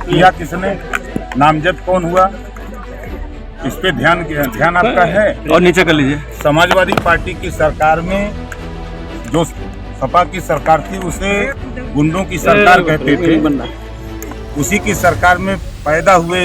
किया किसने, नामजद कौन हुआ, इस पे ध्यान आपका है। और नीचे कर लीजिए। समाजवादी पार्टी की सरकार में जो सपा की सरकार थी उसे गुंडों की सरकार कहते थे, उसी की सरकार में पैदा हुए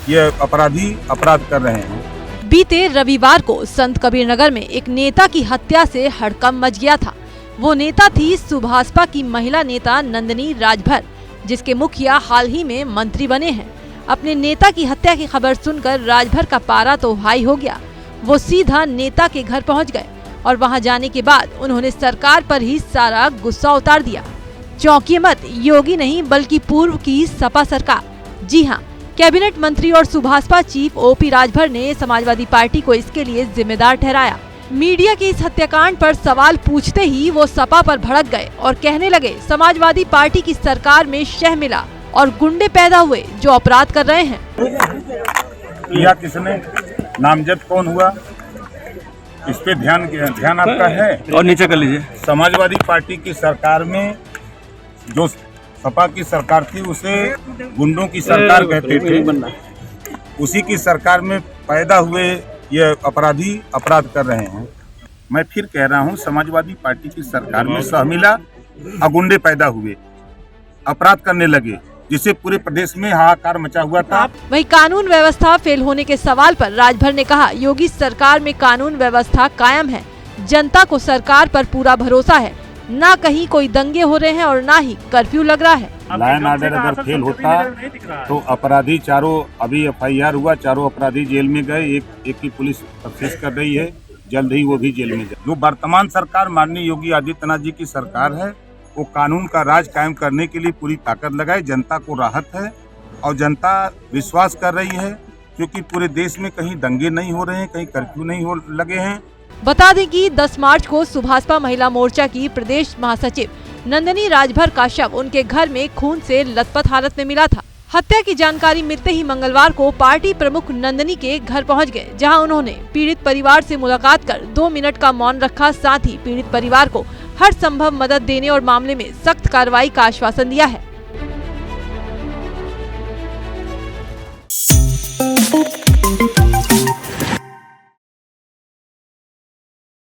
ये अपराधी अपराध कर रहे हैं। बीते रविवार को संत कबीर नगर में एक नेता की हत्या से हड़कंप मच गया था। वो नेता थी सुभाषपा की महिला नेता नंदिनी राजभर, जिसके मुखिया हाल ही में मंत्री बने हैं। अपने नेता की हत्या की खबर सुनकर राजभर का पारा तो हाई हो गया। वो सीधा नेता के घर पहुंच गए और वहां जाने के बाद उन्होंने सरकार पर ही सारा गुस्सा उतार दिया। चौंकिए मत, योगी नहीं बल्कि पूर्व की सपा सरकार। जी हाँ, कैबिनेट मंत्री और सुभाषपा चीफ ओपी राजभर ने समाजवादी पार्टी को इसके लिए जिम्मेदार ठहराया। मीडिया के इस हत्याकांड पर सवाल पूछते ही वो सपा पर भड़क गए और कहने लगे समाजवादी पार्टी की सरकार में शह मिला और गुंडे पैदा हुए जो अपराध कर रहे हैं। किया किसने, नामजद कौन हुआ, इस पे ध्यान आपका है। और नीचे कर लीजिए। समाजवादी पार्टी की सरकार में जो सपा की सरकार थी उसे गुंडों की सरकार कहते थे, उसी की सरकार में पैदा हुए ये अपराधी अपराध कर रहे हैं। मैं फिर कह रहा हूँ, समाजवादी पार्टी की सरकार में सह मिला और गुंडे पैदा हुए, अपराध करने लगे, जिससे पूरे प्रदेश में हाहाकार मचा हुआ था। वहीं कानून व्यवस्था फेल होने के सवाल पर राजभर ने कहा, योगी सरकार में कानून व्यवस्था कायम है, जनता को सरकार पर पूरा भरोसा है, ना कहीं कोई दंगे हो रहे हैं और ना ही कर्फ्यू लग रहा है। लाइन ऑर्डर अगर फेल होता तो अपराधी चारों, अभी FIR हुआ, चारों अपराधी जेल में गए, एक की पुलिस तफ्तीश कर रही है, जल्द ही वो भी जेल में जाए। जो वर्तमान सरकार माननीय योगी आदित्यनाथ जी की सरकार है, वो कानून का राज कायम करने के लिए पूरी ताकत लगाए। जनता को राहत है और जनता विश्वास कर रही है, क्योंकि पूरे देश में कहीं दंगे नहीं हो रहे हैं, कहीं कर्फ्यू नहीं हो लगे हैं। बता दें कि 10 मार्च को सुभाषपा महिला मोर्चा की प्रदेश महासचिव नंदिनी राजभर का शव उनके घर में खून से लथपथ हालत में मिला था। हत्या की जानकारी मिलते ही मंगलवार को पार्टी प्रमुख नंदिनी के घर पहुंच गए, जहां उन्होंने पीड़ित परिवार से मुलाकात कर 2 मिनट का मौन रखा। साथ ही पीड़ित परिवार को हर संभव मदद देने और मामले में सख्त कार्रवाई का आश्वासन दिया है।